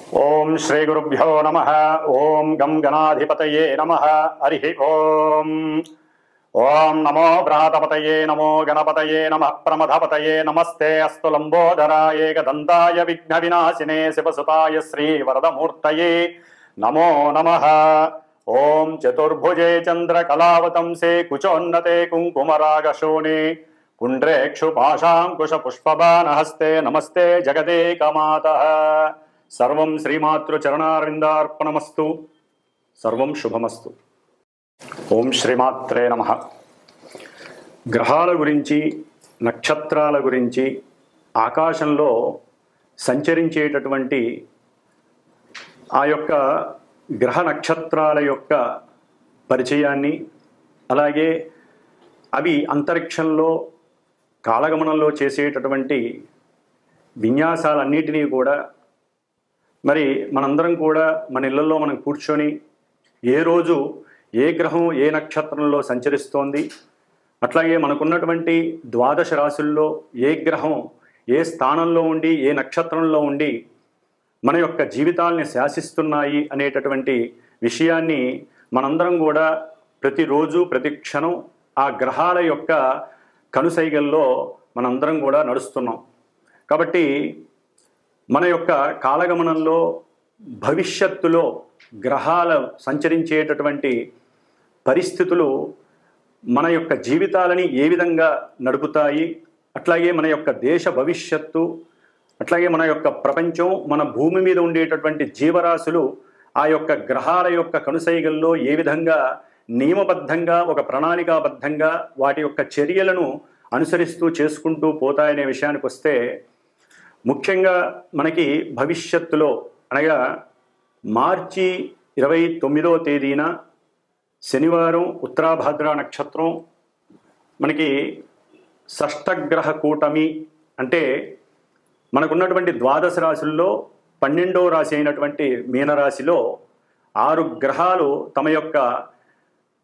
ओम श्री गुरुभ्यो नमः। ओम गम गणाधिपतये नमः। हरि ओम। ओम नमो बृहतपतये नमो गणपतये नमः प्रमथपतये नमस्ते अस्तु लंबोदराय एकदन्ताय विघ्नविनाशिने शिवसुताय श्रीवरदमूर्तये नमो नमः। ओम चतुर्भुजे चंद्रकलावतंसे कुचोन्नते कुंकुमरागशोणे पुण्ड्रेक्षुपाशाङ्कुशपुष्पबाणहस्ते नमस्ते जगदेकमातः। सर्वं श्रीमातृचरणारविन्दार्पणमस्तु। सर्वं शुभमस्तु। ఓం శ్రీమాత్రే నమః. గ్రహాల గురించి, నక్షత్రాల గురించి, ఆకాశంలో సంచరించేటటువంటి ఆ యొక్క గ్రహ నక్షత్రాల యొక్క పరిచయాన్ని, అలాగే అవి అంతరిక్షంలో కాలగమనంలో చేసేటటువంటి విన్యాసాలన్నిటినీ కూడా మరి మనందరం కూడా మన ఇళ్లలో మనం కూర్చొని ఏ రోజు ఏ గ్రహం ఏ నక్షత్రంలో సంచరిస్తోంది, అట్లాగే మనకున్నటువంటి ద్వాదశ రాశుల్లో ఏ గ్రహం ఏ స్థానంలో ఉండి ఏ నక్షత్రంలో ఉండి మన యొక్క జీవితాల్ని శాసిస్తున్నాయి అనేటటువంటి విషయాన్ని మనందరం కూడా ప్రతిరోజు ప్రతి క్షణం ఆ గ్రహాల యొక్క కనుసైగల్లో మనందరం కూడా నడుస్తున్నాం. కాబట్టి మన యొక్క కాలగమనంలో భవిష్యత్తులో గ్రహాలు సంచరించేటటువంటి పరిస్థితులు మన యొక్క జీవితాలని ఏ విధంగా నడుపుతాయి, అట్లాగే మన యొక్క దేశ భవిష్యత్తు, అట్లాగే మన యొక్క ప్రపంచం, మన భూమి మీద ఉండేటటువంటి జీవరాశులు ఆ యొక్క గ్రహాల యొక్క కనుసైగల్లో ఏ విధంగా నియమబద్ధంగా ఒక ప్రణాళికాబద్ధంగా వాటి యొక్క చర్యలను అనుసరిస్తూ చేసుకుంటూ పోతాయనే విషయానికి వస్తే, ముఖ్యంగా మనకి భవిష్యత్తులో అనగా మార్చి 29వ తేదీన శనివారం ఉత్తరాభాద్ర నక్షత్రం మనకి షష్టగ్రహ కూటమి అంటే మనకున్నటువంటి ద్వాదశ రాశుల్లో 12వ రాశి అయినటువంటి మీనరాశిలో 6 గ్రహాలు తమ యొక్క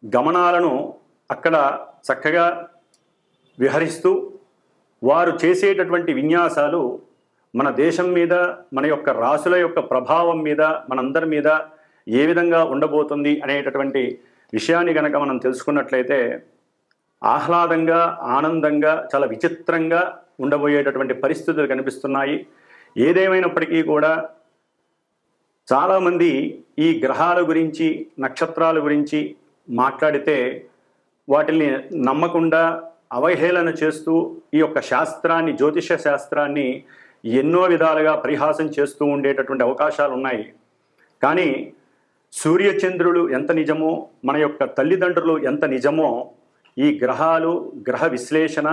గమనాలను అక్కడ చక్కగా విహరిస్తూ వారు చేసేటటువంటి విన్యాసాలు మన దేశం మీద, మన యొక్క రాశుల యొక్క ప్రభావం మీద, మనందరి మీద ఏ విధంగా ఉండబోతుంది అనేటటువంటి విషయాన్ని కనుక మనం తెలుసుకున్నట్లయితే ఆహ్లాదంగా, ఆనందంగా, చాలా విచిత్రంగా ఉండబోయేటటువంటి పరిస్థితులు కనిపిస్తున్నాయి. ఏదేమైనప్పటికీ కూడా చాలామంది ఈ గ్రహాల గురించి, నక్షత్రాల గురించి మాట్లాడితే వాటిని నమ్మకుండా అవహేళన చేస్తూ ఈ యొక్క శాస్త్రాన్ని, జ్యోతిష శాస్త్రాన్ని ఎన్నో విధాలుగా పరిహాసం చేస్తూ ఉండేటటువంటి అవకాశాలు ఉన్నాయి. కానీ సూర్యచంద్రులు ఎంత నిజమో, మన యొక్క తల్లిదండ్రులు ఎంత నిజమో, ఈ గ్రహాలు, గ్రహ విశ్లేషణ,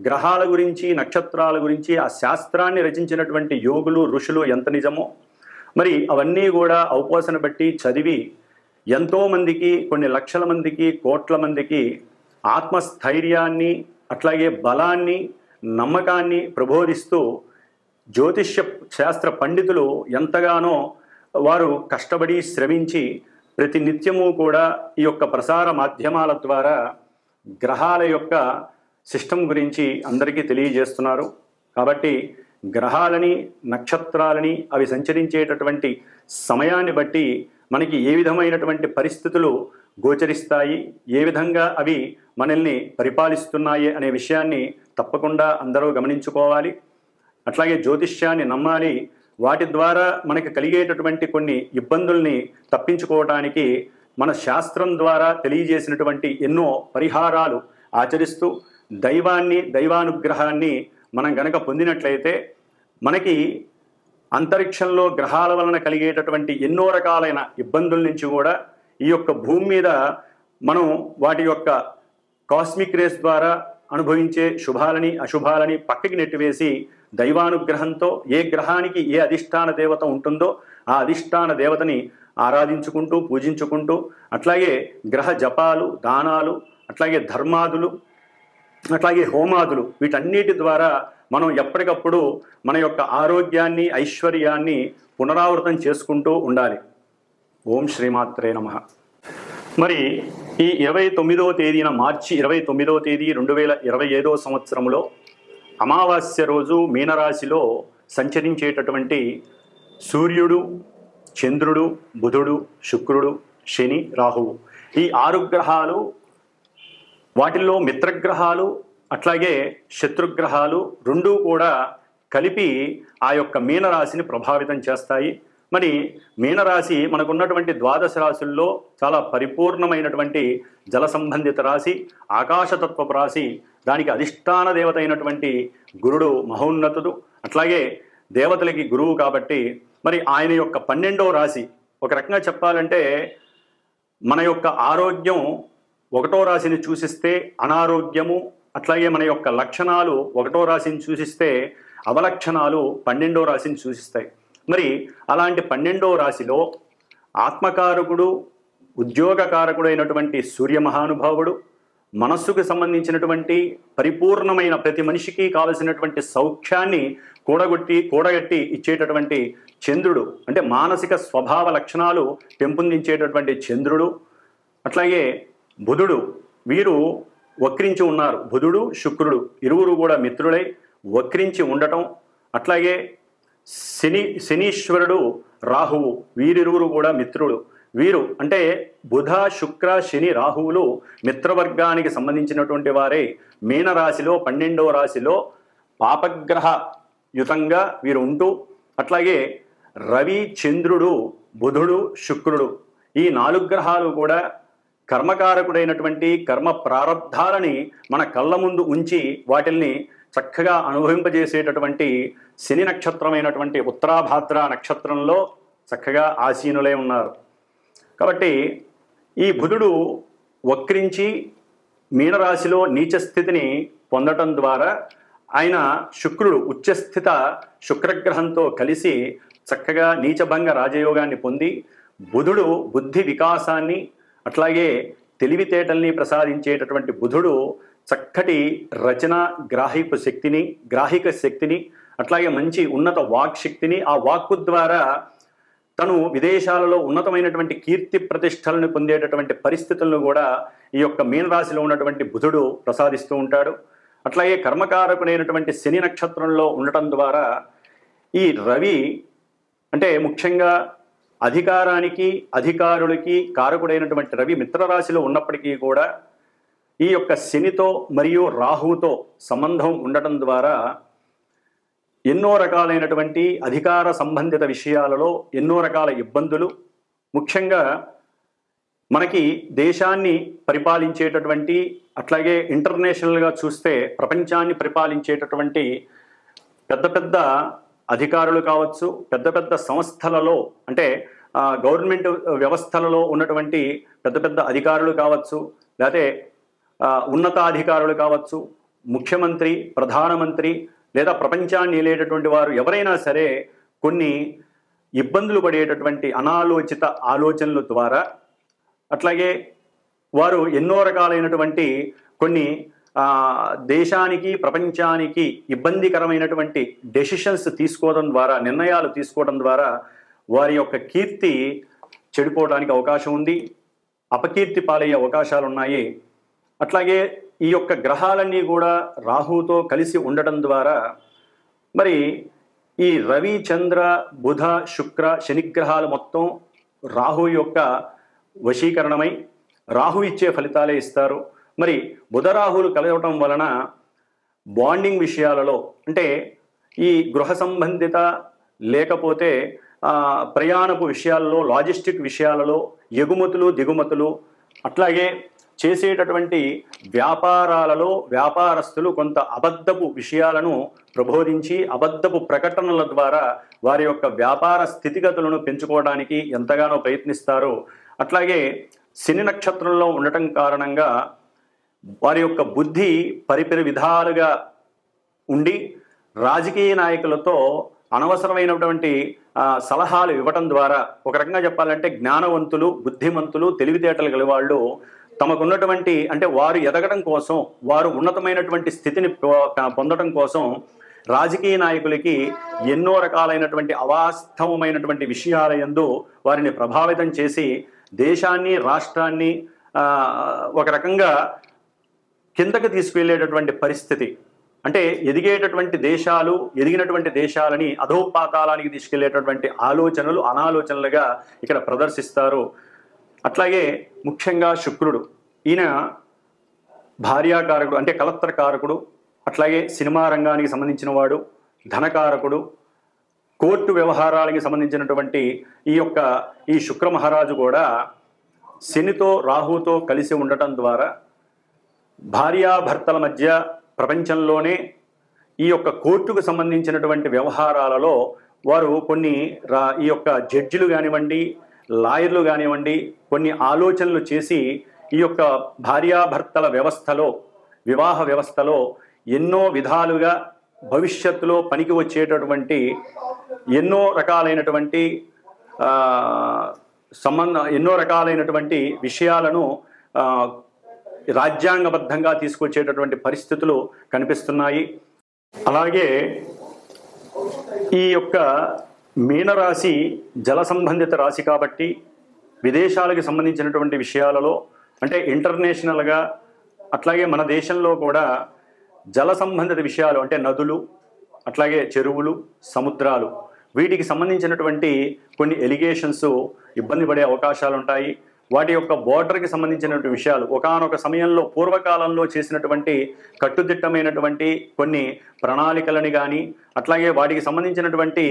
గ్రహాల గురించి, నక్షత్రాల గురించి ఆ శాస్త్రాన్ని రచించినటువంటి యోగులు, ఋషులు ఎంత నిజమో మరి అవన్నీ కూడా ఔపోసన బట్టి చదివి ఎంతోమందికి, కొన్ని లక్షల మందికి, కోట్ల మందికి ఆత్మస్థైర్యాన్ని, అట్లాగే బలాన్ని, నమ్మకాన్ని ప్రబోధిస్తూ జ్యోతిష్య శాస్త్ర పండితులు ఎంతగానో వారు కష్టపడి శ్రమించి ప్రతి నిత్యము కూడా ఈ యొక్క ప్రసార మాధ్యమాల ద్వారా గ్రహాల యొక్క సిస్టమ్ గురించి అందరికీ తెలియజేస్తున్నారు. కాబట్టి గ్రహాలని, నక్షత్రాలని అవి సంచరించేటటువంటి సమయాన్ని బట్టి మనకి ఏ విధమైనటువంటి పరిస్థితులు గోచరిస్తాయి, ఏ విధంగా అవి మనల్ని పరిపాలిస్తున్నాయి అనే విషయాన్ని తప్పకుండా అందరూ గమనించుకోవాలి. అట్లాగే జ్యోతిష్యాన్ని నమ్మాలి. వాటి ద్వారా మనకి కలిగేటటువంటి కొన్ని ఇబ్బందుల్ని తప్పించుకోవటానికి మన శాస్త్రం ద్వారా తెలియజేసినటువంటి ఎన్నో పరిహారాలు ఆచరిస్తూ దైవాన్ని, దైవానుగ్రహాన్ని మనం గనక పొందినట్లయితే మనకి అంతరిక్షంలో గ్రహాల వలన కలిగేటటువంటి ఎన్నో రకాలైన ఇబ్బందుల నుంచి కూడా ఈ యొక్క భూమి మీద మనం వాటి యొక్క కాస్మిక్ రేస్ ద్వారా అనుభవించే శుభాలని, అశుభాలని పక్కకి నెట్టివేసి దైవానుగ్రహంతో ఏ గ్రహానికి ఏ అధిష్టాన దేవత ఉంటుందో ఆ అధిష్టాన దేవతని ఆరాధించుకుంటూ, పూజించుకుంటూ, అట్లాగే గ్రహ జపాలు, దానాలు, అట్లాగే ధర్మాదులు, అట్లాగే హోమాదులు, వీటన్నిటి ద్వారా మనం ఎప్పటికప్పుడు మన యొక్క ఆరోగ్యాన్ని, ఐశ్వర్యాన్ని పునరావృతం చేసుకుంటూ ఉండాలి. ఓం శ్రీమాత్రే నమః. మరి ఈ 29వ తేదీన, మార్చి 29వ తేదీ 2025వ సంవత్సరంలో అమావాస్య రోజు మీనరాశిలో సంచరించేటటువంటి సూర్యుడు, చంద్రుడు, బుధుడు, శుక్రుడు, శని, రాహువు, ఈ 6 గ్రహాలు, వాటిల్లో మిత్రగ్రహాలు అట్లాగే శత్రుగ్రహాలు రెండూ కూడా కలిపి ఆ యొక్క మీనరాశిని ప్రభావితం చేస్తాయి. మరి మీనరాశి మనకున్నటువంటి ద్వాదశ రాశుల్లో చాలా పరిపూర్ణమైనటువంటి జల సంబంధిత రాశి, ఆకాశతత్వపు రాశి. దానికి అధిష్టాన దేవత అయినటువంటి గురుడు మహోన్నతుడు, అట్లాగే దేవతలకి గురువు కాబట్టి మరి ఆయన యొక్క 12వ రాశి, ఒక రకంగా చెప్పాలంటే మన యొక్క ఆరోగ్యం 1వ రాశిని సూచిస్తే అనారోగ్యము, అట్లాగే మన యొక్క లక్షణాలు 1వ రాశిని సూచిస్తే అవలక్షణాలు 12వ రాశిని సూచిస్తాయి. మరి అలాంటి 12వ రాశిలో ఆత్మకారకుడు, ఉద్యోగకారకుడు అయినటువంటి సూర్య మహానుభావుడు, మనస్సుకు సంబంధించినటువంటి పరిపూర్ణమైన ప్రతి మనిషికి కావలసినటువంటి సౌఖ్యాన్ని కూడగట్టి ఇచ్చేటటువంటి చంద్రుడు, అంటే మానసిక స్వభావ లక్షణాలు పెంపొందించేటటువంటి చంద్రుడు, అట్లాగే బుధుడు, వీరు వక్రించి ఉన్నారు. బుధుడు, శుక్రుడు ఇరువురు కూడా మిత్రులై వక్రించి ఉండటం, అట్లాగే శనీశ్వరుడు, రాహువు, వీరిరువురు కూడా మిత్రులు. వీరు అంటే బుధ, శుక్ర, శని, రాహువులు మిత్రవర్గానికి సంబంధించినటువంటి వారే. మీనరాశిలో 12వ రాశిలో పాపగ్రహ యుతంగా వీరు ఉంటూ, అట్లాగే రవి, చంద్రుడు, బుధుడు, శుక్రుడు, ఈ 4 గ్రహాలు కూడా కర్మకారకుడైనటువంటి కర్మ ప్రారంధాలని మన కళ్ళ ముందు ఉంచి వాటిల్ని చక్కగా అనుభవింపజేసేటటువంటి శని నక్షత్రమైనటువంటి ఉత్తరాభాద్ర నక్షత్రంలో చక్కగా ఆసీనులై ఉన్నారు. కాబట్టి ఈ బుధుడు వక్రించి మీనరాశిలో నీచ స్థితిని పొందటం ద్వారా ఆయన శుక్రుడు ఉచ్చస్థిత శుక్రగ్రహంతో కలిసి చక్కగా నీచభంగ రాజయోగాన్ని పొంది, బుధుడు బుద్ధి వికాసాన్ని అట్లాగే తెలివితేటల్ని ప్రసాదించేటటువంటి బుధుడు చక్కటి రచన గ్రాహిక శక్తిని అట్లాగే మంచి ఉన్నత వాక్ శక్తిని, ఆ వాక్కు ద్వారా తను విదేశాలలో ఉన్నతమైనటువంటి కీర్తి ప్రతిష్టలను పొందేటటువంటి పరిస్థితులను కూడా ఈ యొక్క మీనరాశిలో ఉన్నటువంటి బుధుడు ప్రసాదిస్తూ ఉంటాడు. అట్లాగే కర్మకారకుడైనటువంటి శని నక్షత్రంలో ఉండటం ద్వారా ఈ రవి అంటే ముఖ్యంగా అధికారానికి అధికారులకి కారకుడైనటువంటి రవి మిత్రరాశిలో ఉన్నప్పటికీ కూడా ఈ యొక్క శనితో మరియు రాహువుతో సంబంధం ఉండటం ద్వారా ఎన్నో రకాలైనటువంటి అధికార సంబంధిత విషయాలలో ఎన్నో రకాల ఇబ్బందులు, ముఖ్యంగా మనకి దేశాన్ని పరిపాలించేటటువంటి అట్లాగే ఇంటర్నేషనల్గా చూస్తే ప్రపంచాన్ని పరిపాలించేటటువంటి పెద్ద పెద్ద అధికారులు కావచ్చు, పెద్ద పెద్ద సంస్థలలో అంటే గవర్నమెంట్ వ్యవస్థలలో ఉన్నటువంటి పెద్ద పెద్ద అధికారులు కావచ్చు, లేకపోతే ఉన్నతాధికారులు కావచ్చు, ముఖ్యమంత్రి, ప్రధానమంత్రి లేదా ప్రపంచాన్ని ఏలేటటువంటి వారు ఎవరైనా సరే కొన్ని ఇబ్బందులు పడేటటువంటి అనాలోచిత ఆలోచనల ద్వారా, అట్లాగే వారు ఎన్నో రకాలైనటువంటి కొన్ని దేశానికి ప్రపంచానికి ఇబ్బందికరమైనటువంటి డెసిషన్స్ తీసుకోవడం ద్వారా, నిర్ణయాలు తీసుకోవడం ద్వారా వారి యొక్క కీర్తి చెడిపోవడానికి అవకాశం ఉంది, అపకీర్తి పాలయ్యే అవకాశాలు ఉన్నాయి. అట్లాగే ఈ యొక్క గ్రహాలన్నీ కూడా రాహుతో కలిసి ఉండటం ద్వారా మరి ఈ రవి, చంద్ర, బుధ, శుక్ర, శనిగ్రహాలు మొత్తం రాహు యొక్క వశీకరణమై రాహు ఇచ్చే ఫలితాలే ఇస్తారు. మరి బుధ రాహులు కలవటం వలన బాండింగ్ విషయాలలో అంటే ఈ గృహ సంబంధిత లేకపోతే ప్రయాణపు విషయాలలో, లాజిస్టిక్ విషయాలలో, ఎగుమతులు దిగుమతులు, అట్లాగే చేసేటటువంటి వ్యాపారాలలో వ్యాపారస్తులు కొంత అబద్ధపు విషయాలను ప్రబోధించి అబద్ధపు ప్రకటనల ద్వారా వారి యొక్క వ్యాపార స్థితిగతులను పెంచుకోవడానికి ఎంతగానో ప్రయత్నిస్తారు. అట్లాగే శని నక్షత్రంలో ఉండటం కారణంగా వారి యొక్క బుద్ధి పరిపరి విధాలుగా ఉండి రాజకీయ నాయకులతో అనవసరమైనటువంటి సలహాలు ఇవ్వటం ద్వారా, ఒక రకంగా చెప్పాలంటే జ్ఞానవంతులు, బుద్ధిమంతులు, తెలివితేటలు గల వాళ్ళు తమకున్నటువంటి అంటే వారు ఎదగడం కోసం, వారు ఉన్నతమైనటువంటి స్థితిని పొందడం కోసం రాజకీయ నాయకులకి ఎన్నో రకాలైనటువంటి అవాస్తవమైనటువంటి విషయాల యందు వారిని ప్రభావితం చేసి దేశాన్ని, రాష్ట్రాన్ని ఒక రకంగా కిందకి తీసుకువెళ్ళేటటువంటి పరిస్థితి. అంటే ఎదిగేటటువంటి దేశాలు, ఎదిగినటువంటి దేశాలని అధోపాతాళానికి తీసుకెళ్లేటటువంటి ఆలోచనలు అనాలోచనలుగా ఇక్కడ ప్రదర్శిస్తారు. అట్లాగే ముఖ్యంగా శుక్రుడు, ఈయన భార్యాకారకుడు అంటే కలత్రకారకుడు, అట్లాగే సినిమా రంగానికి సంబంధించిన వాడు, ధనకారకుడు, కోర్టు వ్యవహారాలకి సంబంధించినటువంటి ఈ శుక్ర మహారాజు కూడా శనితో రాహుతో కలిసి ఉండటం ద్వారా భార్యాభర్తల మధ్య ప్రపంచంలోనే ఈ యొక్క కోర్టుకు సంబంధించినటువంటి వ్యవహారాలలో వారు కొన్ని ఈ యొక్క జడ్జిలు కానివ్వండి, లాయర్లు కానివ్వండి, కొన్ని ఆలోచనలు చేసి ఈ యొక్క భార్యాభర్తల వ్యవస్థలో, వివాహ వ్యవస్థలో ఎన్నో విధాలుగా భవిష్యత్తులో పనికి వచ్చేటటువంటి ఎన్నో రకాలైనటువంటి విషయాలను రాజ్యాంగబద్ధంగా తీసుకొచ్చేటటువంటి పరిస్థితులు కనిపిస్తున్నాయి. అలాగే ఈ యొక్క మీనరాశి జల సంబంధిత రాశి కాబట్టి విదేశాలకు సంబంధించినటువంటి విషయాలలో అంటే ఇంటర్నేషనల్గా, అట్లాగే మన దేశంలో కూడా జల సంబంధిత విషయాలు అంటే నదులు, అట్లాగే చెరువులు, సముద్రాలు, వీటికి సంబంధించినటువంటి కొన్ని ఎలిగేషన్స్ ఇబ్బంది పడే అవకాశాలు ఉంటాయి. వాటి యొక్క బోర్డర్కి సంబంధించినటువంటి విషయాలు ఒకానొక సమయంలో పూర్వకాలంలో చేసినటువంటి కట్టుదిట్టమైనటువంటి కొన్ని ప్రణాళికలని కానీ, అట్లాగే వాటికి సంబంధించినటువంటి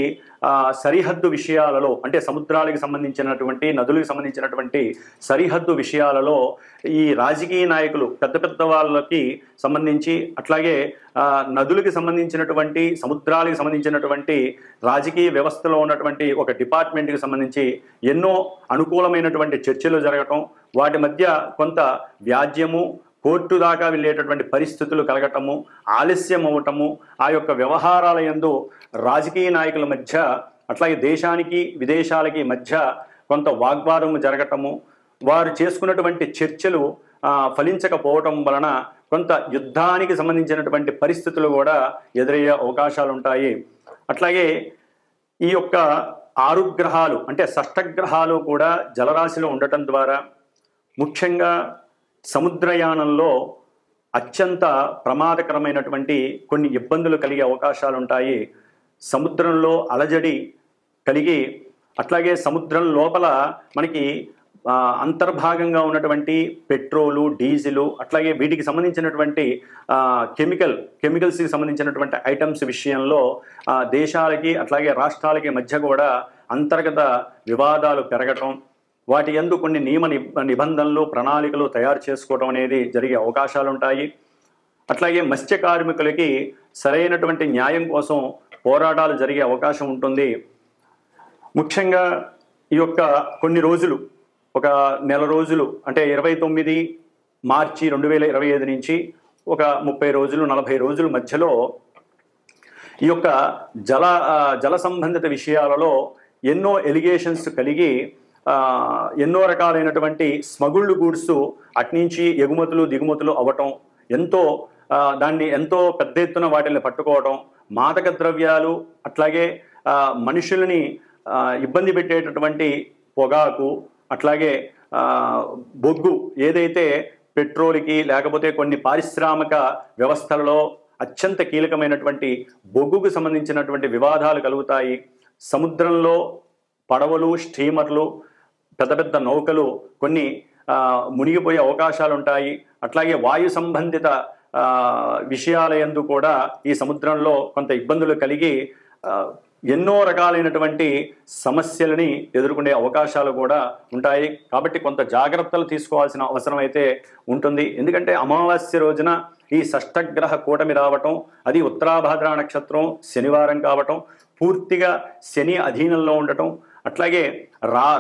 సరిహద్దు విషయాలలో అంటే సముద్రాలకు సంబంధించినటువంటి, నదులకు సంబంధించినటువంటి సరిహద్దు విషయాలలో ఈ రాజకీయ నాయకులు పెద్ద పెద్ద వాళ్ళకి సంబంధించి, అట్లాగే నదులకు సంబంధించినటువంటి, సముద్రాలకు సంబంధించినటువంటి రాజకీయ వ్యవస్థలో ఉన్నటువంటి ఒక డిపార్ట్మెంట్కి సంబంధించి ఎన్నో అనుకూలమైనటువంటి చర్చలు జరగటం, వాటి మధ్య కొంత వ్యాజ్యము, కోర్టు దాకా వెళ్ళేటటువంటి పరిస్థితులు కలగటము, ఆలస్యం అవ్వటము, ఆ యొక్క వ్యవహారాల యందు రాజకీయ నాయకుల మధ్య, అట్లాగే దేశానికి విదేశాలకి మధ్య కొంత వాగ్వాదము జరగటము, వారు చేసుకున్నటువంటి చర్చలు ఫలించకపోవటం వలన కొంత యుద్ధానికి సంబంధించినటువంటి పరిస్థితులు కూడా ఎదురయ్యే అవకాశాలు ఉంటాయి. అట్లాగే ఈ యొక్క 6 గ్రహాలు అంటే షష్టగ్రహాలు కూడా జలరాశిలో ఉండటం ద్వారా ముఖ్యంగా సముద్రయానంలో అత్యంత ప్రమాదకరమైనటువంటి కొన్ని ఇబ్బందులు కలిగే అవకాశాలు ఉంటాయి. సముద్రంలో అలజడి కలిగి, అట్లాగే సముద్రం లోపల మనకి అంతర్భాగంగా పెట్రోలు, డీజిలు, అట్లాగే వీటికి సంబంధించినటువంటి కెమికల్స్కి సంబంధించినటువంటి ఐటమ్స్ విషయంలో దేశాలకి అట్లాగే రాష్ట్రాలకి మధ్య కూడా అంతర్గత వివాదాలు పెరగటం, వాటి యందు కొన్ని నియమ నిబంధనలు, ప్రణాళికలు తయారు చేసుకోవడం అనేది జరిగే అవకాశాలు ఉంటాయి. అట్లాగే మత్స్య కార్మికులకి సరైనటువంటి న్యాయం కోసం పోరాటాలు జరిగే అవకాశం ఉంటుంది. ముఖ్యంగా ఈ యొక్క కొన్ని రోజులు, ఒక నెల రోజులు అంటే 29 మార్చి 2025 నుంచి ఒక 30 రోజులు 40 రోజుల మధ్యలో ఈ యొక్క జల సంబంధిత విషయాలలో ఎన్నో ఎలిగేషన్స్ కలిగి ఎన్నో రకాలైనటువంటి స్మగుళ్ళు గూడ్స్ అట్నుంచి ఎగుమతులు దిగుమతులు అవ్వటం, దాన్ని ఎంతో పెద్ద ఎత్తున వాటిని పట్టుకోవటం, మాదక ద్రవ్యాలు, అట్లాగే మనుషులని ఇబ్బంది పెట్టేటటువంటి పొగాకు, అట్లాగే బొగ్గు, ఏదైతే పెట్రోల్కి లేకపోతే కొన్ని పారిశ్రామిక వ్యవస్థలలో అత్యంత కీలకమైనటువంటి బొగ్గుకు సంబంధించినటువంటి వివాదాలు కలుగుతాయి. సముద్రంలో పడవలు, స్టీమర్లు, పెద్ద పెద్ద నౌకలు కొన్ని మునిగిపోయే అవకాశాలు ఉంటాయి. అట్లాగే వాయు సంబంధిత విషయాల యందు కూడా ఈ సముద్రంలో కొంత ఇబ్బందులు కలిగి ఎన్నో రకాలైనటువంటి సమస్యలని ఎదుర్కొనే అవకాశాలు కూడా ఉంటాయి. కాబట్టి కొంత జాగ్రత్తలు తీసుకోవాల్సిన అవసరం అయితే ఉంటుంది. ఎందుకంటే అమావాస్య రోజున ఈ షష్టగ్రహ కూటమి రావటం, అది ఉత్తరాభాద్ర నక్షత్రం శనివారం కావటం, పూర్తిగా శని అధీనంలో ఉండటం, అట్లాగే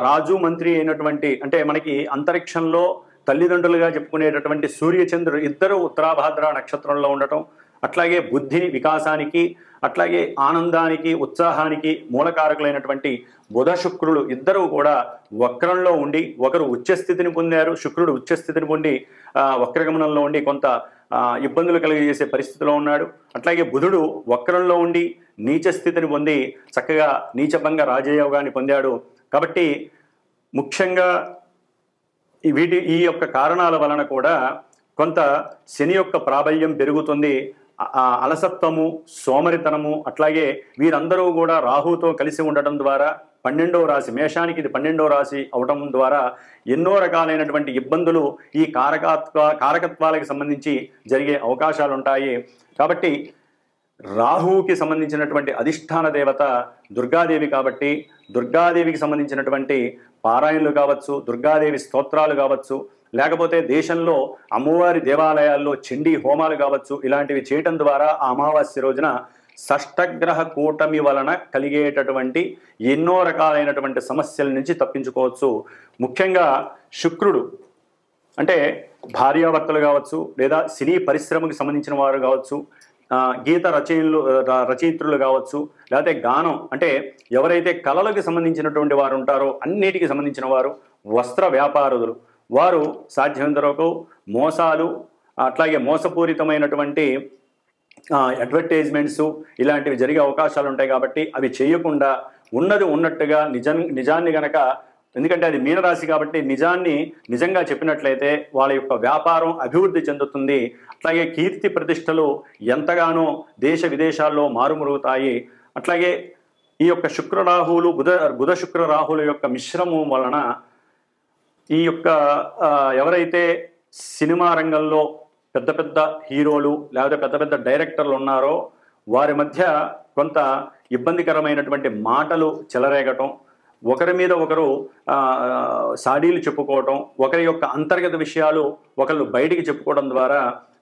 రాజు మంత్రి అయినటువంటి అంటే మనకి అంతరిక్షంలో తల్లిదండ్రులుగా చెప్పుకునేటటువంటి సూర్యచంద్రుడు ఇద్దరు ఉత్తరాభాద్ర నక్షత్రంలో ఉండటం, అట్లాగే బుద్ధిని వికాసానికి, అట్లాగే ఆనందానికి, ఉత్సాహానికి మూలకారకులైనటువంటి బుధ శుక్రులు ఇద్దరూ కూడా వక్రంలో ఉండి, ఒకరు ఉచ్చస్థితిని పొందారు, శుక్రుడు ఉచ్చస్థితిని పొంది వక్రగమనంలో ఉండి కొంత ఇబ్బందులు కలిగజేసే పరిస్థితిలో ఉన్నాడు. అట్లాగే బుధుడు వక్రంలో ఉండి నీచ స్థితిని పొంది చక్కగా నీచభంగ రాజయోగాన్ని పొందాడు. కాబట్టి ముఖ్యంగా ఈ యొక్క కారణాల వలన కూడా కొంత శని యొక్క ప్రాబల్యం పెరుగుతుంది. అలసత్వము, సోమరితనము, అట్లాగే వీరందరూ కూడా రాహుతో కలిసి ఉండటం ద్వారా 12వ రాశి మేషానికి ఇది 12వ రాశి అవటం ద్వారా ఎన్నో రకాలైనటువంటి ఇబ్బందులు ఈ కారకత్వాలకు సంబంధించి జరిగే అవకాశాలు ఉంటాయి. కాబట్టి రాహువుకి సంబంధించినటువంటి అధిష్టాన దేవత దుర్గాదేవి కాబట్టి దుర్గాదేవికి సంబంధించినటువంటి పారాయణలు కావచ్చు, దుర్గాదేవి స్తోత్రాలు కావచ్చు, లేకపోతే దేశంలో అమ్మవారి దేవాలయాల్లో చండీ హోమాలు కావచ్చు, ఇలాంటివి చేయటం ద్వారా ఆ అమావాస్య రోజున షష్టగ్రహ కూటమి వలన కలిగేటటువంటి ఎన్నో రకాలైనటువంటి సమస్యల నుంచి తప్పించుకోవచ్చు. ముఖ్యంగా శుక్రుడు అంటే భార్యాభర్తలు కావచ్చు, లేదా సినీ పరిశ్రమకు సంబంధించిన వారు కావచ్చు, గీత రచయిత్రులు కావచ్చు, లేకపోతే గానం అంటే ఎవరైతే కళలకు సంబంధించినటువంటి వారు ఉంటారో అన్నిటికీ సంబంధించిన వారు, వస్త్ర వ్యాపారులు, వారు సాధ్యమైనంత వరకు మోసాలు, అట్లాగే మోసపూరితమైనటువంటి అడ్వర్టైజ్మెంట్స్ ఇలాంటివి జరిగే అవకాశాలు ఉంటాయి. కాబట్టి అవి చేయకుండా ఉన్నది ఉన్నట్టుగా నిజాన్ని గనక, ఎందుకంటే అది మీనరాశి కాబట్టి నిజాన్ని నిజంగా చెప్పినట్లయితే వాళ్ళ యొక్క వ్యాపారం అభివృద్ధి చెందుతుంది. అట్లాగే కీర్తి ప్రతిష్టలు ఎంతగానో దేశ విదేశాల్లో మారుమరుగుతాయి. అట్లాగే ఈ యొక్క శుక్రరాహువులు బుధ శుక్ర రాహువుల యొక్క మిశ్రమం వలన ఈ యొక్క ఎవరైతే సినిమా రంగంలో పెద్ద పెద్ద హీరోలు లేకపోతే పెద్ద పెద్ద డైరెక్టర్లు ఉన్నారో వారి మధ్య కొంత ఇబ్బందికరమైనటువంటి మాటలు చెలరేగటం, ఒకరి మీద ఒకరు సాడీలు చెప్పుకోవటం, ఒకరి యొక్క అంతర్గత విషయాలు ఒకళ్ళు బయటికి చెప్పుకోవడం ద్వారా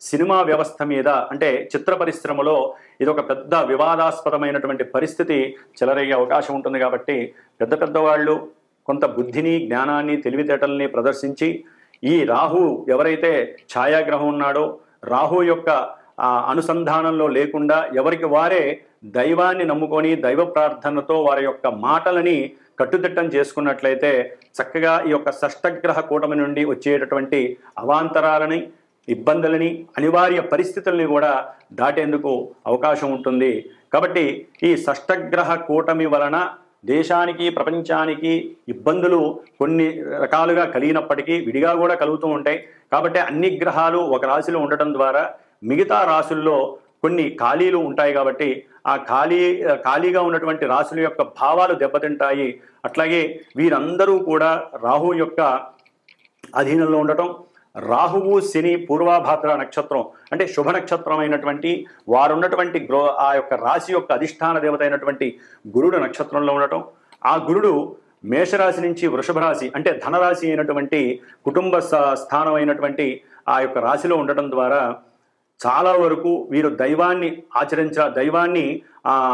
సినిమా వ్యవస్థ మీద అంటే చిత్ర పరిశ్రమలో ఇది ఒక పెద్ద వివాదాస్పదమైనటువంటి పరిస్థితి చెలరేగే అవకాశం ఉంటుంది. కాబట్టి పెద్ద పెద్దవాళ్ళు కొంత బుద్ధిని, జ్ఞానాన్ని, తెలివితేటల్ని ప్రదర్శించి ఈ రాహు ఎవరైతే ఛాయాగ్రహం ఉన్నాడో రాహు యొక్క అనుసంధానంలో లేకుండా ఎవరికి వారే దైవాన్ని నమ్ముకొని దైవ ప్రార్థనతో వారి యొక్క మాటలని కట్టుదిట్టం చేసుకున్నట్లయితే చక్కగా ఈ యొక్క షష్టగ్రహ కూటమి నుండి వచ్చేటటువంటి అవాంతరాలని, ఇబ్బందులని, అనివార్య పరిస్థితుల్ని కూడా దాటేందుకు అవకాశం ఉంటుంది. కాబట్టి ఈ షష్టగ్రహ కూటమి వలన దేశానికి, ప్రపంచానికి ఇబ్బందులు కొన్ని రకాలుగా కలిగినప్పటికీ విడిగా కూడా కలుగుతూ ఉంటాయి. కాబట్టి అన్ని గ్రహాలు ఒక రాశిలో ఉండటం ద్వారా మిగతా రాశుల్లో కొన్ని ఖాళీలు ఉంటాయి. కాబట్టి ఆ ఖాళీగా ఉన్నటువంటి రాశుల యొక్క భావాలు దెబ్బతింటాయి. అట్లాగే వీరందరూ కూడా రాహు యొక్క అధీనంలో ఉండటం, రాహువు శని పూర్వాభాద్ర నక్షత్రం అంటే శుభ నక్షత్రం అయినటువంటి వారున్నటువంటి ఆ యొక్క రాశి యొక్క అధిష్టాన దేవత అయినటువంటి గురుడు నక్షత్రంలో ఉండటం, ఆ గురుడు మేషరాశి నుంచి వృషభ రాశి అంటే ధనరాశి అయినటువంటి కుటుంబ స్థానం అయినటువంటి ఆ యొక్క రాశిలో ఉండటం ద్వారా చాలా వరకు వీరు దైవాన్ని దైవాన్ని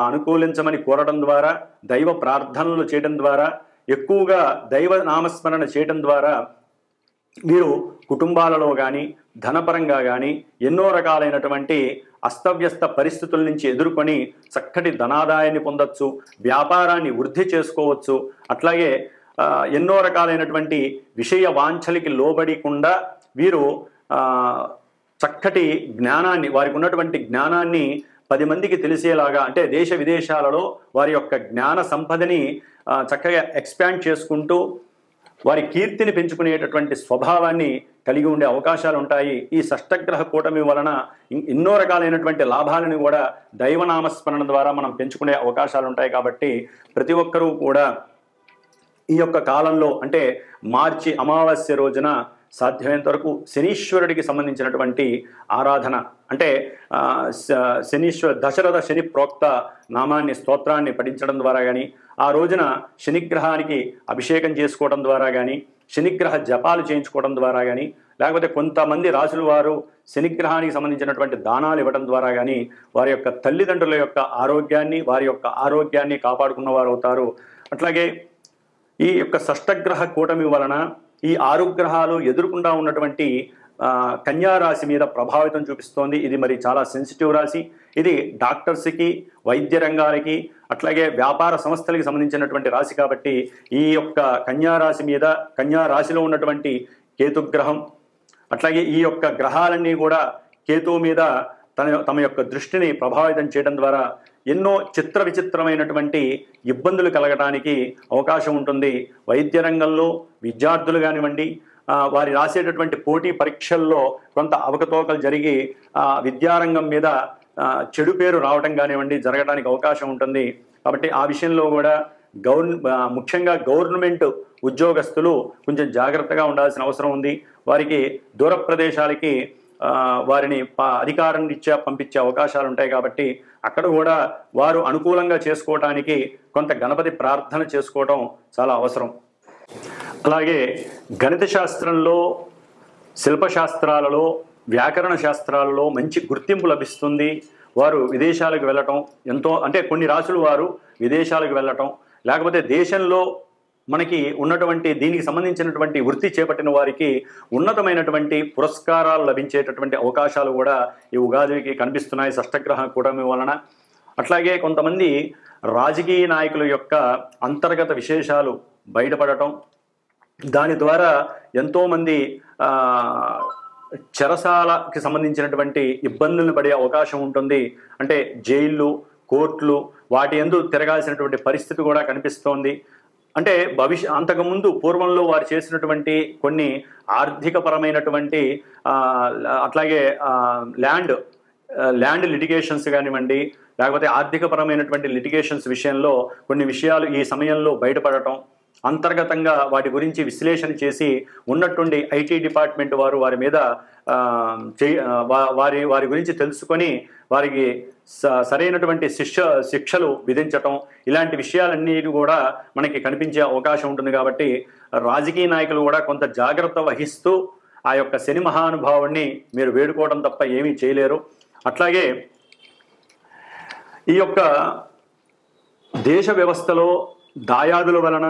అనుకూలించమని కోరడం ద్వారా, దైవ ప్రార్థనలు చేయడం ద్వారా, ఎక్కువగా దైవ నామస్మరణ చేయడం ద్వారా వీరు కుటుంబాలలో కానీ ధనపరంగా కానీ ఎన్నో రకాలైనటువంటి అస్తవ్యస్త పరిస్థితుల నుంచి ఎదుర్కొని చక్కటి ధనాదాయాన్ని పొందొచ్చు, వ్యాపారాన్ని వృద్ధి చేసుకోవచ్చు. అట్లాగే ఎన్నో రకాలైనటువంటి విషయ వాంఛలకి లోబడికుండా వీరు చక్కటి జ్ఞానాన్ని, వారికి ఉన్నటువంటి జ్ఞానాన్ని 10 మందికి తెలిసేలాగా అంటే దేశ విదేశాలలో వారి యొక్క జ్ఞాన సంపదని చక్కగా ఎక్స్పాండ్ చేసుకుంటూ వారి కీర్తిని పెంచుకునేటటువంటి స్వభావాన్ని కలిగి ఉండే అవకాశాలు ఉంటాయి. ఈ షష్టగ్రహ కూటమి వలన ఎన్నో రకాలైనటువంటి లాభాలను కూడా దైవనామస్మరణ ద్వారా మనం పెంచుకునే అవకాశాలు ఉంటాయి. కాబట్టి ప్రతి ఒక్కరూ కూడా ఈ యొక్క కాలంలో అంటే మార్చి అమావాస్య రోజున సాధ్యమైనంత వరకు శనీశ్వరుడికి సంబంధించినటువంటి ఆరాధన అంటే దశరథ శని ప్రోక్త నామాన్ని, స్తోత్రాన్ని పఠించడం ద్వారా కానీ, ఆ రోజున శనిగ్రహానికి అభిషేకం చేసుకోవడం ద్వారా కానీ, శనిగ్రహ జపాలు చేయించుకోవడం ద్వారా కానీ, లేకపోతే కొంతమంది రాసుల వారు శనిగ్రహానికి సంబంధించినటువంటి దానాలు ఇవ్వడం ద్వారా కానీ వారి యొక్క తల్లిదండ్రుల యొక్క ఆరోగ్యాన్ని, వారి యొక్క ఆరోగ్యాన్ని కాపాడుకున్న వారు అవుతారు. అట్లాగే ఈ యొక్క షష్టగ్రహ కూటమి వలన ఈ 6 గ్రహాలు ఎదుర్కొంటా ఉన్నటువంటి కన్యా రాశి మీద ప్రభావితం చూపిస్తోంది. ఇది మరి చాలా సెన్సిటివ్ రాశి. ఇది డాక్టర్స్కి, వైద్య రంగాలకి, అట్లాగే వ్యాపార సంస్థలకి సంబంధించినటువంటి రాశి. కాబట్టి ఈ యొక్క కన్యా రాశి మీద, కన్యా రాశిలో ఉన్నటువంటి కేతుగ్రహం, అట్లాగే ఈ యొక్క గ్రహాలన్నీ కూడా కేతువు మీద తమ యొక్క దృష్టిని ప్రభావితం చేయడం ద్వారా ఎన్నో చిత్ర విచిత్రమైనటువంటి ఇబ్బందులు కలగడానికి అవకాశం ఉంటుంది. వైద్య రంగంలో విద్యార్థులు కానివ్వండి, వారి రాసేటటువంటి పోటీ పరీక్షల్లో కొంత అవకతవకలు జరిగి విద్యారంగం మీద చెడు పేరు రావటం కానివ్వండి జరగడానికి అవకాశం ఉంటుంది. కాబట్టి ఆ విషయంలో కూడా ముఖ్యంగా గవర్నమెంట్ ఉద్యోగస్తులు కొంచెం జాగ్రత్తగా ఉండాల్సిన అవసరం ఉంది. వారికి దూర ప్రదేశాలకి వారిని అధికారం రీత్యా పంపించే అవకాశాలు ఉంటాయి. కాబట్టి అక్కడ కూడా వారు అనుకూలంగా చేసుకోవటానికి కొంత గణపతి ప్రార్థన చేసుకోవడం చాలా అవసరం. అలాగే గణిత శాస్త్రంలో, శిల్పశాస్త్రాలలో, వ్యాకరణ శాస్త్రాలలో మంచి గుర్తింపు లభిస్తుంది. వారు విదేశాలకు వెళ్ళటం ఎంతో, అంటే కొన్ని రాసులు వారు విదేశాలకు వెళ్ళటం, లేకపోతే దేశంలో మనకి ఉన్నటువంటి దీనికి సంబంధించినటువంటి వృత్తి చేపట్టిన వారికి ఉన్నతమైనటువంటి పురస్కారాలు లభించేటటువంటి అవకాశాలు కూడా ఈ ఉగాదికి కనిపిస్తున్నాయి షష్టగ్రహ కూటమి వలన. అట్లాగే కొంతమంది రాజకీయ నాయకుల యొక్క అంతర్గత విశేషాలు బయటపడటం, దాని ద్వారా ఎంతోమంది చెరసాలకి సంబంధించినటువంటి ఇబ్బందులను పడే అవకాశం ఉంటుంది. అంటే జైళ్ళు, కోర్టులు వాటి యందు తిరగాల్సినటువంటి పరిస్థితి కూడా కనిపిస్తోంది. అంటే అంతకుముందు పూర్వంలో వారు చేసినటువంటి కొన్ని ఆర్థికపరమైనటువంటి అట్లాగే ల్యాండ్ లిటిగేషన్స్ కానివ్వండి, లేకపోతే ఆర్థికపరమైనటువంటి లిటిగేషన్స్ విషయంలో కొన్ని విషయాలు ఈ సమయంలో బయటపడటం, అంతర్గతంగా వాటి గురించి విశ్లేషణ చేసి ఉన్నట్టుండి ఐటీ డిపార్ట్మెంట్ వారు వారి మీద వారి గురించి తెలుసుకొని వారికి సరైనటువంటి శిక్షలు విధించటం, ఇలాంటి విషయాలన్నీ కూడా మనకి కనిపించే అవకాశం ఉంటుంది. కాబట్టి రాజకీయ నాయకులు కూడా కొంత జాగ్రత్త వహిస్తూ ఆ యొక్క శని మహానుభావుణ్ణి మీరు వేడుకోవడం తప్ప ఏమీ చేయలేరు. అట్లాగే ఈ యొక్క దేశ వ్యవస్థలో దాయాదుల వలన,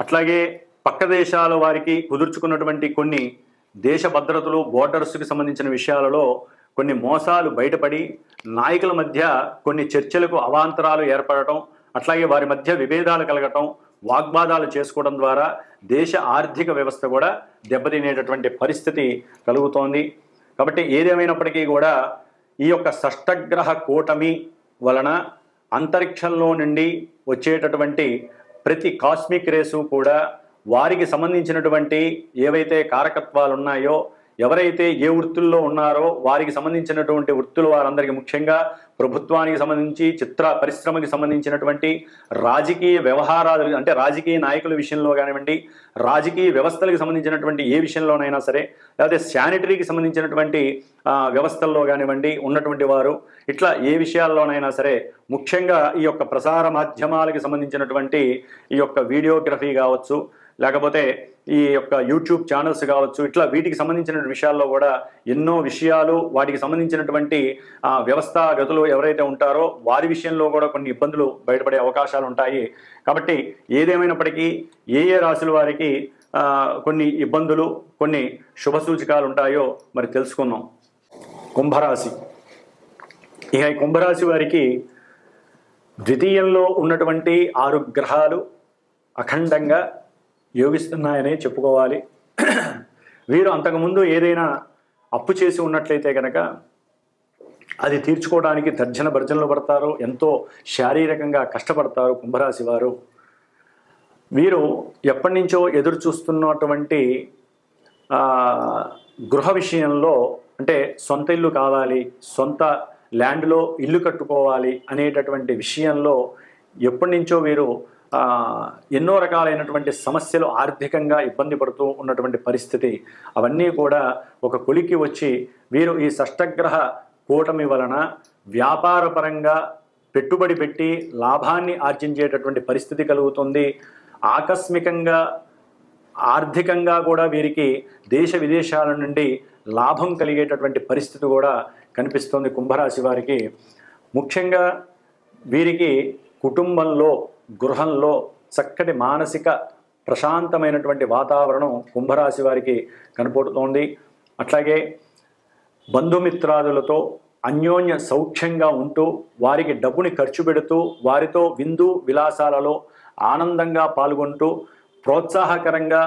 అట్లాగే పక్క దేశాల వారికి కుదుర్చుకున్నటువంటి కొన్ని దేశ భద్రతలు, బోర్డర్స్కి సంబంధించిన విషయాలలో కొన్ని మోసాలు బయటపడి నాయకుల మధ్య కొన్ని చర్చలకు అవాంతరాలు ఏర్పడటం, అట్లాగే వారి మధ్య విభేదాలు కలగటం, వాగ్వాదాలు చేసుకోవడం ద్వారా దేశ ఆర్థిక వ్యవస్థ కూడా దెబ్బతినేటటువంటి పరిస్థితి కలుగుతోంది. కాబట్టి ఏదేమైనప్పటికీ కూడా ఈ యొక్క షష్టగ్రహ కూటమి వలన అంతరిక్షంలో నుండి వచ్చేటటువంటి ప్రతి కాస్మిక్ రేసు కూడా వారికి సంబంధించినటువంటి ఏవైతే కారకత్వాలు ఉన్నాయో, ఎవరైతే ఏ వృత్తుల్లో ఉన్నారో వారికి సంబంధించినటువంటి వృత్తులు వారందరికీ, ముఖ్యంగా ప్రభుత్వానికి సంబంధించి, చిత్ర పరిశ్రమకి సంబంధించినటువంటి రాజకీయ వ్యవహారాలు, అంటే రాజకీయ నాయకుల విషయంలో కానివ్వండి, రాజకీయ వ్యవస్థలకు సంబంధించినటువంటి ఏ విషయంలోనైనా సరే, లేకపోతే శానిటరీకి సంబంధించినటువంటి వ్యవస్థల్లో కానివ్వండి ఉన్నటువంటి వారు, ఇట్లా ఏ విషయాల్లోనైనా సరే, ముఖ్యంగా ఈ యొక్క ప్రసార మాధ్యమాలకి సంబంధించినటువంటి ఈ యొక్క వీడియోగ్రఫీ కావచ్చు, లేకపోతే ఈ యొక్క యూట్యూబ్ ఛానల్స్ కావచ్చు, ఇట్లా వీటికి సంబంధించిన విషయాల్లో కూడా ఎన్నో విషయాలు, వాటికి సంబంధించినటువంటి వ్యవస్థాగతులు ఎవరైతే ఉంటారో వారి విషయంలో కూడా కొన్ని ఇబ్బందులు బయటపడే అవకాశాలు ఉంటాయి. కాబట్టి ఏదేమైనప్పటికీ ఏ రాశుల వారికి కొన్ని ఇబ్బందులు, కొన్ని శుభ సూచకాలు ఉంటాయో మరి తెలుసుకుందాం. కుంభరాశి. ఇక ఈ కుంభరాశి వారికి ద్వితీయంలో ఉన్నటువంటి 6 గ్రహాలు అఖండంగా యోగిస్తున్నాయనే చెప్పుకోవాలి. వీరు అంతకుముందు ఏదైనా అప్పు చేసి ఉన్నట్లయితే కనుక అది తీర్చుకోవడానికి తర్జన భర్జనలు పడతారు, ఎంతో శారీరకంగా కష్టపడతారు కుంభరాశి వారు. వీరు ఎప్పటి నుంచో ఎదురు చూస్తున్నటువంటి గృహ విషయంలో, అంటే సొంత ఇల్లు కావాలి, సొంత ల్యాండ్లో ఇల్లు కట్టుకోవాలి అనేటటువంటి విషయంలో ఎప్పటి నుంచో వీరు ఎన్నో రకాలైనటువంటి సమస్యలు, ఆర్థికంగా ఇబ్బంది పడుతూ ఉన్నటువంటి పరిస్థితి, అవన్నీ కూడా ఒక కొలికి వచ్చి వీరు ఈ షష్టగ్రహ కూటమి వలన వ్యాపారపరంగా పెట్టుబడి పెట్టి లాభాన్ని ఆర్జించేటటువంటి పరిస్థితి కలుగుతుంది. ఆకస్మికంగా ఆర్థికంగా కూడా వీరికి దేశ విదేశాల నుండి లాభం కలిగేటటువంటి పరిస్థితి కూడా కనిపిస్తుంది కుంభరాశి వారికి. ముఖ్యంగా వీరికి కుటుంబంలో, గృహంలో చక్కటి మానసిక ప్రశాంతమైనటువంటి వాతావరణం కుంభరాశి వారికి కనపడుతోంది. అట్లాగే బంధుమిత్రాదులతో అన్యోన్య సౌఖ్యంగా ఉంటూ వారికి డబ్బుని ఖర్చు పెడుతూ వారితో విందు విలాసాలలో ఆనందంగా పాల్గొంటూ ప్రోత్సాహకరంగా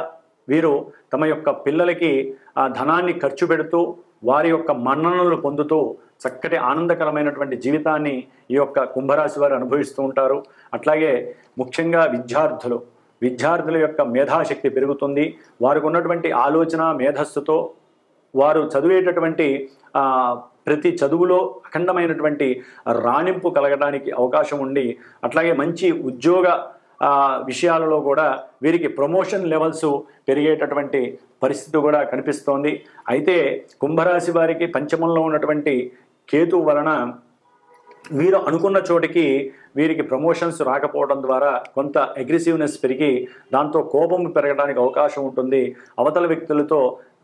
వీరు తమ యొక్క పిల్లలకి ఆ ధనాన్ని ఖర్చు పెడుతూ వారి యొక్క మన్ననలు పొందుతూ చక్కటి ఆనందకరమైనటువంటి జీవితాన్ని ఈ యొక్క కుంభరాశి వారు అనుభవిస్తూ ఉంటారు. అట్లాగే ముఖ్యంగా విద్యార్థుల యొక్క మేధాశక్తి పెరుగుతుంది. వారికి ఉన్నటువంటి ఆలోచన మేధస్సుతో వారు చదివేటటువంటి ప్రతి చదువులో అఖండమైనటువంటి రాణింపు కలగడానికి అవకాశం ఉండి, అట్లాగే మంచి ఉద్యోగ విషయాలలో కూడా వీరికి ప్రమోషన్ లెవెల్స్ పెరిగేటటువంటి పరిస్థితి కూడా కనిపిస్తోంది. అయితే కుంభరాశి వారికి పంచమంలో ఉన్నటువంటి కేతు వలన వీరు అనుకున్న చోటికి వీరికి ప్రమోషన్స్ రాకపోవడం ద్వారా కొంత అగ్రెసివ్నెస్ పెరిగి దాంతో కోపం పెరగడానికి అవకాశం ఉంటుంది. అవతల వ్యక్తులతో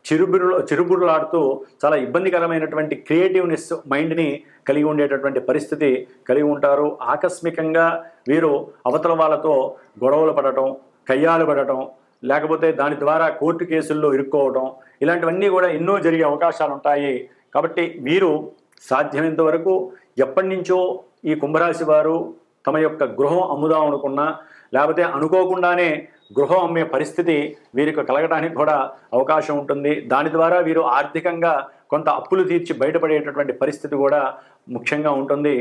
చిరుబురులాడుతూ చాలా ఇబ్బందికరమైనటువంటి క్రియేటివ్నెస్ మైండ్ని కలిగి ఉండేటటువంటి పరిస్థితి కలిగి ఉంటారు. ఆకస్మికంగా వీరు అవతల వాళ్ళతో గొడవలు పడటం, కయ్యాలు పడటం, లేకపోతే దాని ద్వారా కోర్టు కేసుల్లో ఇరుక్కోవడం, ఇలాంటివన్నీ కూడా ఎన్నో జరిగే అవకాశాలు ఉంటాయి. కాబట్టి వీరు సాధ్యమైనంత వరకు ఎప్పటి నుంచో ఈ కుంభరాశి వారు తమ యొక్క గృహం అమ్ముదాం అనుకున్నా, లేకపోతే అనుకోకుండానే గృహం అమ్మే పరిస్థితి వీరికి కలగడానికి కూడా అవకాశం ఉంటుంది. దాని ద్వారా వీరు ఆర్థికంగా కొంత అప్పులు తీర్చి బయటపడేటటువంటి పరిస్థితి కూడా ముఖ్యంగా ఉంటుంది.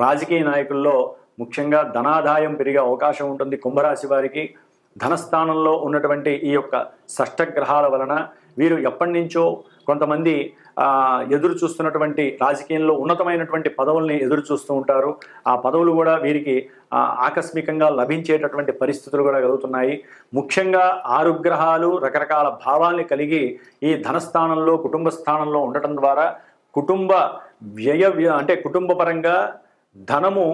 రాజకీయ నాయకుల్లో ముఖ్యంగా ధనాదాయం పెరిగే అవకాశం ఉంటుంది. కుంభరాశి వారికి ధనస్థానంలో ఉన్నటువంటి ఈ యొక్క షష్టగ్రహాల వలన వీరు ఎప్పటి నుంచో కొంతమంది ఎదురు చూస్తున్నటువంటి రాజకీయంలో ఉన్నతమైనటువంటి పదవుల్ని ఎదురు చూస్తూ ఉంటారు. ఆ పదవులు కూడా వీరికి ఆకస్మికంగా లభించేటటువంటి పరిస్థితులు కూడా కలుగుతున్నాయి. ముఖ్యంగా 6 గ్రహాలు రకరకాల భావాల్ని కలిగి ఈ ధనస్థానంలో, కుటుంబ స్థానంలో ఉండటం ద్వారా కుటుంబ అంటే కుటుంబపరంగా ధనము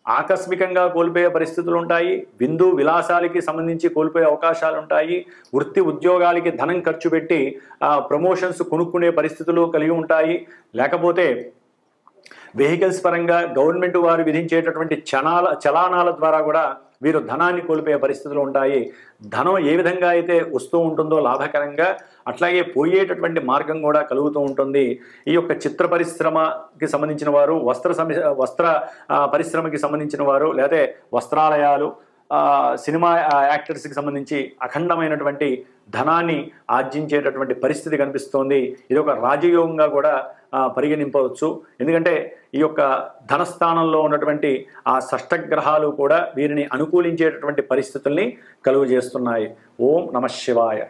ఆకస్మికంగా కోల్పోయే పరిస్థితులు ఉంటాయి. విందు విలాసాలకి సంబంధించి కోల్పోయే అవకాశాలు ఉంటాయి. వృత్తి ఉద్యోగాలకి ధనం ఖర్చు పెట్టి ప్రమోషన్స్ కొనుక్కునే పరిస్థితులు కలిగి ఉంటాయి. లేకపోతే వెహికల్స్ పరంగా గవర్నమెంట్ వారు విధించేటటువంటి చలానాల ద్వారా కూడా వీరు ధనాన్ని కోల్పోయే పరిస్థితులు ఉంటాయి. ధనం ఏ విధంగా అయితే వస్తూ ఉంటుందో లాభకరంగా, అట్లాగే పోయేటటువంటి మార్గం కూడా కలుగుతూ ఉంటుంది. ఈ యొక్క చిత్ర పరిశ్రమకి సంబంధించిన వారు, వస్త్ర పరిశ్రమకి సంబంధించిన వారు, లేకపోతే వస్త్రాలయాలు, సినిమా యాక్టర్స్కి సంబంధించి అఖండమైనటువంటి ధనాన్ని ఆర్జించేటటువంటి పరిస్థితి కనిపిస్తోంది. ఇది ఒక రాజయోగంగా కూడా పరిగణింపవచ్చు. ఎందుకంటే ఈ యొక్క ధనస్థానంలో ఉన్నటువంటి ఆ షష్టగ్రహాలు కూడా వీరిని అనుకూలించేటటువంటి పరిస్థితుల్ని కలుగజేస్తున్నాయి. ఓం నమః శివాయ.